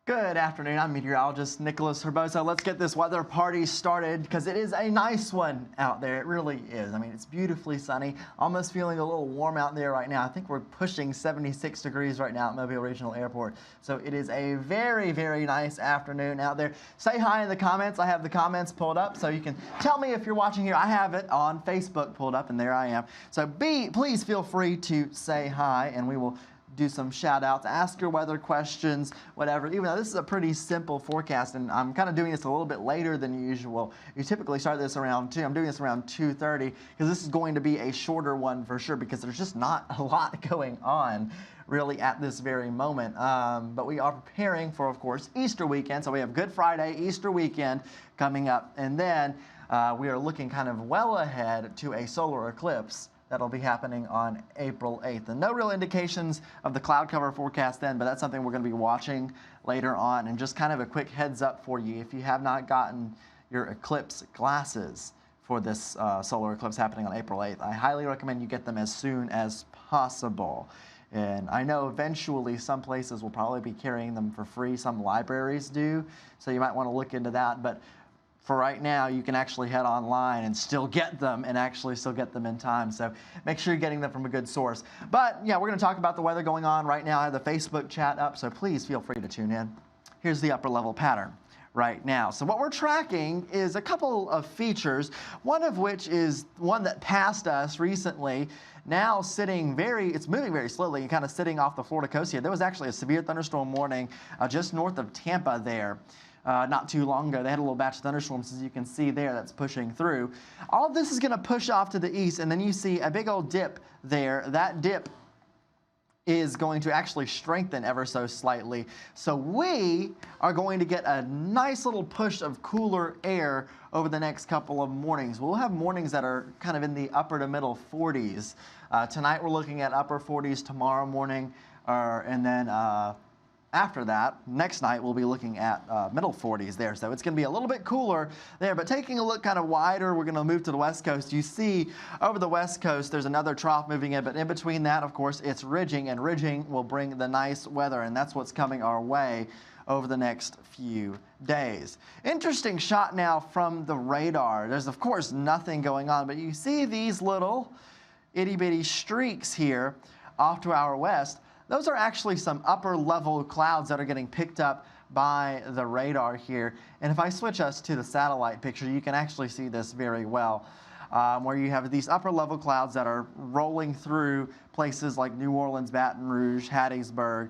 Good afternoon. I'm meteorologist Nicholas Herbosa. Let's get this weather party started because it is a nice one out there. It really is. I mean, it's beautifully sunny. Almost feeling a little warm out there right now. I think we're pushing 76 degrees right now at Mobile Regional Airport. So it is a very, very nice afternoon out there. Say hi in the comments. I have the comments pulled up so you can tell me if you're watching here. I have it on Facebook pulled up, and there I am. So please feel free to say hi, and we will do some shout outs, ask your weather questions, whatever. Even though this is a pretty simple forecast, and I'm kind of doing this a little bit later than usual. You typically start this around 2. I'm doing this around 2:30 because this is going to be a shorter one for sure because there's just not a lot going on really at this very moment. But we are preparing for, of course, Easter weekend. So we have Good Friday, Easter weekend coming up, and then we are looking kind of well ahead to a solar eclipse that'll be happening on April 8th. And no real indications of the cloud cover forecast then, but that's something we're going to be watching later on. And just kind of a quick heads up for you, if you have not gotten your eclipse glasses for this solar eclipse happening on April 8th, I highly recommend you get them as soon as possible. And I know eventually some places will probably be carrying them for free. Some libraries do, so you might want to look into that. But for right now, you can actually head online and still get them and actually still get them in time. So make sure you're getting them from a good source. But yeah, we're going to talk about the weather going on right now. I have the Facebook chat up, so please feel free to tune in. Here's the upper level pattern right now. So what we're tracking is a couple of features, one of which is one that passed us recently, now it's moving very slowly and kind of sitting off the Florida coast here. There was actually a severe thunderstorm warning just north of Tampa there. Not too long ago. They had a little batch of thunderstorms, as you can see there, that's pushing through. All of this is going to push off to the east, and then you see a big old dip there. That dip is going to actually strengthen ever so slightly. So we are going to get a nice little push of cooler air over the next couple of mornings. We'll have mornings that are kind of in the upper to middle 40s. Tonight we're looking at upper 40s, tomorrow morning, and then after that, next night, we'll be looking at middle 40s there. So it's going to be a little bit cooler there. But taking a look kind of wider, we're going to move to the west coast. You see over the west coast, there's another trough moving in. But in between that, of course, it's ridging. And ridging will bring the nice weather. And that's what's coming our way over the next few days. Interesting shot now from the radar. There's, of course, nothing going on. But you see these little itty-bitty streaks here off to our west. Those are actually some upper level clouds that are getting picked up by the radar here. And if I switch us to the satellite picture, you can actually see this very well, where you have these upper level clouds that are rolling through places like New Orleans, Baton Rouge, Hattiesburg,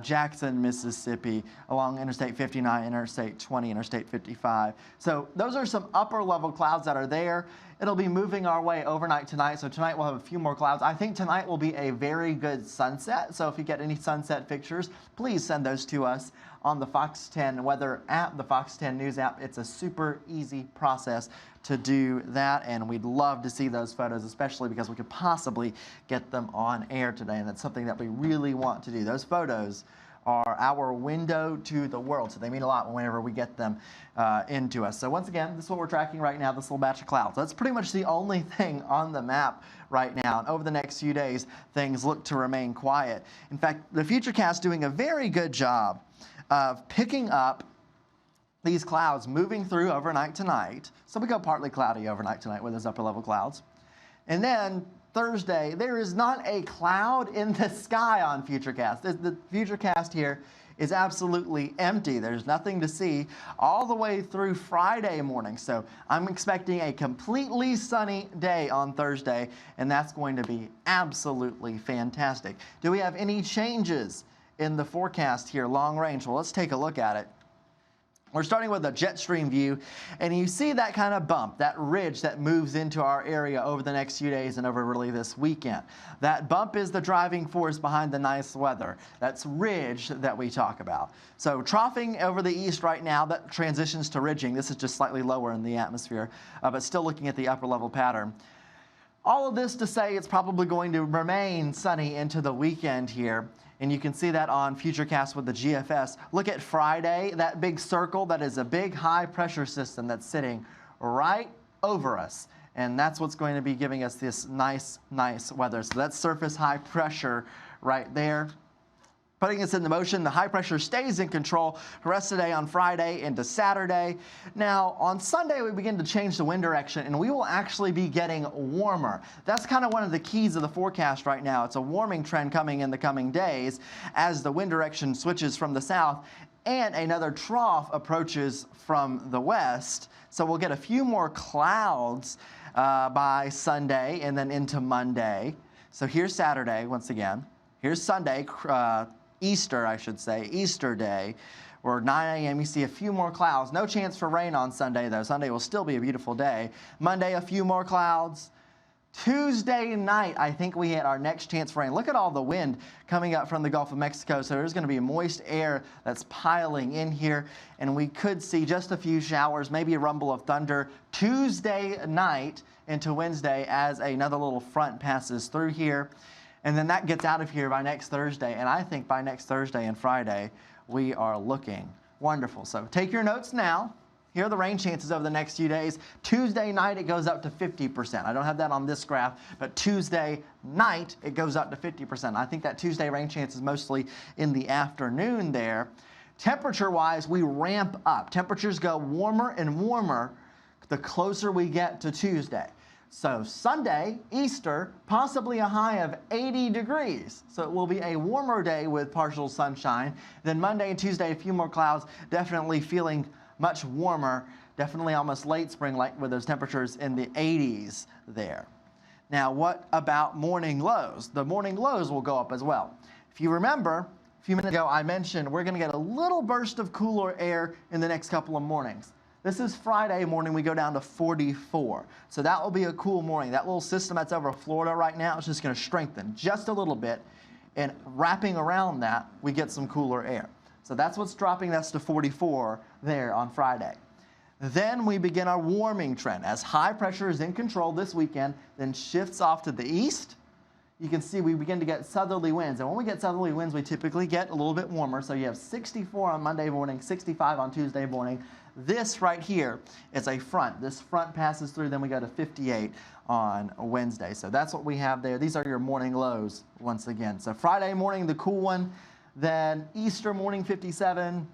Jackson, Mississippi, along Interstate 59, Interstate 20, Interstate 55. So those are some upper level clouds that are there. It'll be moving our way overnight tonight, so tonight we'll have a few more clouds. I think tonight will be a very good sunset, so if you get any sunset pictures, please send those to us on the Fox 10 weather app, the Fox 10 News app. It's a super easy process to do that, and we'd love to see those photos, especially because we could possibly get them on air today, and that's something that we really want to do. Those photos are our window to the world, so they mean a lot whenever we get them into us. So once again, this is what we're tracking right now, this little batch of clouds. That's pretty much the only thing on the map right now, and over the next few days, things look to remain quiet. In fact, the Futurecast is doing a very good job of picking up these clouds moving through overnight tonight. So we go partly cloudy overnight tonight with those upper level clouds. And then Thursday, there is not a cloud in the sky on Futurecast. The Futurecast here is absolutely empty. There's nothing to see all the way through Friday morning. So I'm expecting a completely sunny day on Thursday, and that's going to be absolutely fantastic. Do we have any changes in the forecast here, long range? Well, let's take a look at it. We're starting with a jet stream view, and you see that kind of bump, that ridge that moves into our area over the next few days and over really this weekend. That bump is the driving force behind the nice weather. That's ridge that we talk about. So troughing over the east right now, that transitions to ridging. This is just slightly lower in the atmosphere, but still looking at the upper level pattern. All of this to say it's probably going to remain sunny into the weekend here. And you can see that on Futurecast with the GFS. Look at Friday, that big circle, that is a big high pressure system that's sitting right over us. And that's what's going to be giving us this nice weather. So that's surface high pressure right there. putting us into motion. The high pressure stays in control the rest of the day on Friday into Saturday. Now, on Sunday, we begin to change the wind direction, and we will actually be getting warmer. That's kind of one of the keys of the forecast right now. It's a warming trend coming in the coming days as the wind direction switches from the south and another trough approaches from the west. So we'll get a few more clouds by Sunday and then into Monday. So here's Saturday once again. Here's Sunday, Easter, I should say, Easter Day, or 9 a.m. You see a few more clouds. No chance for rain on Sunday, though. Sunday will still be a beautiful day. Monday, a few more clouds. Tuesday night, I think we hit our next chance for rain. Look at all the wind coming up from the Gulf of Mexico. So there's going to be moist air that's piling in here, and we could see just a few showers, maybe a rumble of thunder Tuesday night into Wednesday as another little front passes through here. And then that gets out of here by next Thursday. And I think by next Thursday and Friday, we are looking wonderful. So take your notes now. Here are the rain chances over the next few days. Tuesday night, it goes up to 50%. I don't have that on this graph, but Tuesday night, it goes up to 50%. I think that Tuesday rain chance is mostly in the afternoon there. Temperature-wise, we ramp up. Temperatures go warmer and warmer the closer we get to Tuesday. So Sunday, Easter, possibly a high of 80 degrees. So it will be a warmer day with partial sunshine. Then Monday and Tuesday, a few more clouds, definitely feeling much warmer, definitely almost late spring like with those temperatures in the 80s there. Now, what about morning lows? The morning lows will go up as well. If you remember, a few minutes ago, I mentioned we're going to get a little burst of cooler air in the next couple of mornings. This is Friday morning, we go down to 44. So that will be a cool morning. That little system that's over Florida right now is just going to strengthen just a little bit. And wrapping around that, we get some cooler air. So that's what's dropping us to 44 there on Friday. Then we begin our warming trend. As high pressure is in control this weekend, then shifts off to the east. You can see we begin to get southerly winds. And when we get southerly winds, we typically get a little bit warmer. So you have 64 on Monday morning, 65 on Tuesday morning. This right here is a front. This front passes through, then we go to 58 on Wednesday. So that's what we have there. These are your morning lows once again. So Friday morning, the cool one. Then Easter morning, 57.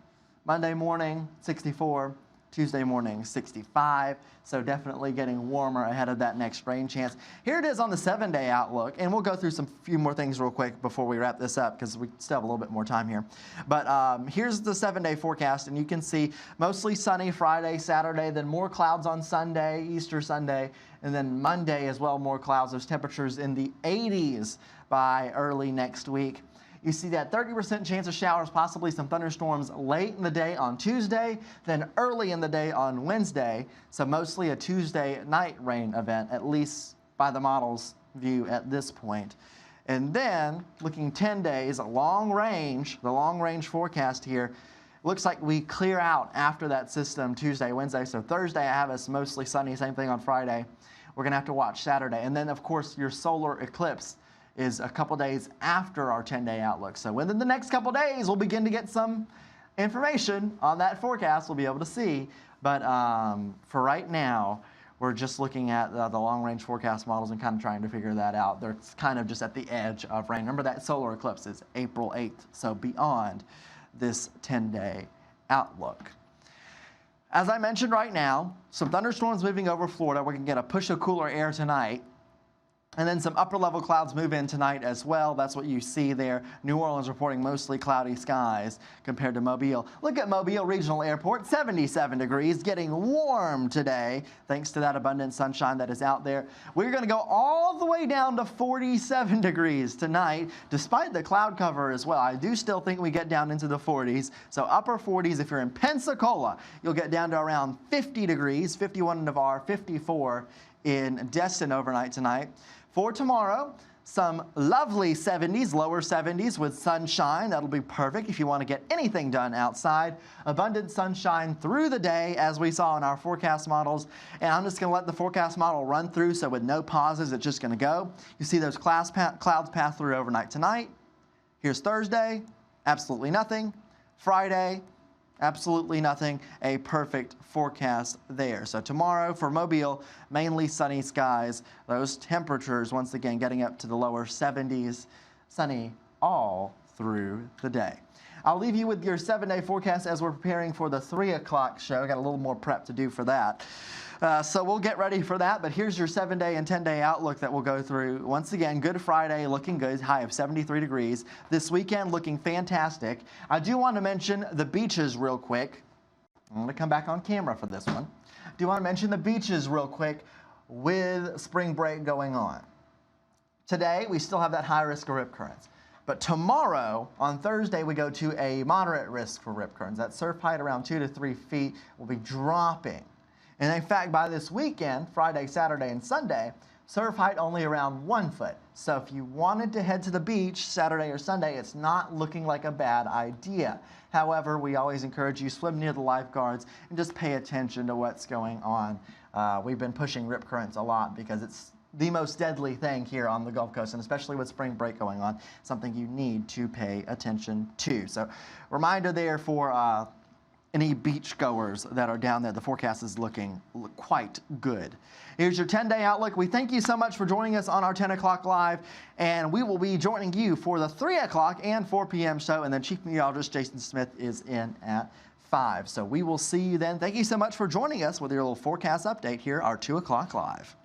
Monday morning, 64. Tuesday morning, 65. So definitely getting warmer ahead of that next rain chance. Here it is on the 7-day outlook, and we'll go through some few more things real quick before we wrap this up because we still have a little bit more time here. But here's the 7-day forecast, and you can see mostly sunny Friday, Saturday, then more clouds on Sunday, Easter Sunday, and then Monday as well, more clouds. Those temperatures in the 80s by early next week. You see that 30% chance of showers, possibly some thunderstorms late in the day on Tuesday, then early in the day on Wednesday. So mostly a Tuesday night rain event, at least by the model's view at this point. And then looking 10 days, the long range forecast here, looks like we clear out after that system Tuesday, Wednesday. So Thursday I have us mostly sunny, same thing on Friday. We're going to have to watch Saturday. And then, of course, your solar eclipse is a couple days after our 10-day outlook. So within the next couple days, we'll begin to get some information on that forecast. We'll be able to see. But for right now, we're just looking at the long-range forecast models and kind of trying to figure that out. They're kind of just at the edge of rain. Remember that solar eclipse is April 8th, so beyond this 10-day outlook. As I mentioned right now, some thunderstorms moving over Florida. We're going to get a push of cooler air tonight. And then some upper-level clouds move in tonight as well. That's what you see there. New Orleans reporting mostly cloudy skies compared to Mobile. Look at Mobile Regional Airport, 77 degrees, getting warm today thanks to that abundant sunshine that is out there. We're going to go all the way down to 47 degrees tonight, despite the cloud cover as well. I do still think we get down into the 40s. So upper 40s, if you're in Pensacola, you'll get down to around 50 degrees, 51 in Navarre, 54 in Destin overnight tonight. For tomorrow, some lovely 70s, lower 70s with sunshine. That'll be perfect if you want to get anything done outside. Abundant sunshine through the day, as we saw in our forecast models. And I'm just going to let the forecast model run through, so with no pauses, it's just going to go. You see those clouds pass through overnight tonight. Here's Thursday, absolutely nothing. Friday, absolutely nothing. A perfect forecast there. So tomorrow for Mobile, mainly sunny skies. Those temperatures, once again, getting up to the lower 70s. Sunny all through the day. I'll leave you with your 7-day forecast as we're preparing for the 3 o'clock show. Got a little more prep to do for that. So we'll get ready for that, but here's your 7-day and 10-day outlook that we'll go through. Once again, Good Friday looking good, high of 73 degrees. This weekend looking fantastic. I do want to mention the beaches real quick. I'm going to come back on camera for this one. I do want to mention the beaches real quick with spring break going on. Today, we still have that high risk of rip currents. But tomorrow, on Thursday, we go to a moderate risk for rip currents. That surf height around 2 to 3 feet will be dropping. And in fact, by this weekend, Friday, Saturday, and Sunday, surf height only around 1 foot. So if you wanted to head to the beach Saturday or Sunday, it's not looking like a bad idea. However, we always encourage you swim near the lifeguards and just pay attention to what's going on. We've been pushing rip currents a lot because it's the most deadly thing here on the Gulf Coast, and especially with spring break going on, something you need to pay attention to. So reminder there for any beach goers that are down there, the forecast is looking quite good. Here's your 10-day outlook. We thank you so much for joining us on our 10 o'clock live, and we will be joining you for the 3 o'clock and 4 p.m. show, and then Chief Meteorologist Jason Smith is in at 5. So we will see you then. Thank you so much for joining us with your little forecast update here, our 2 o'clock live.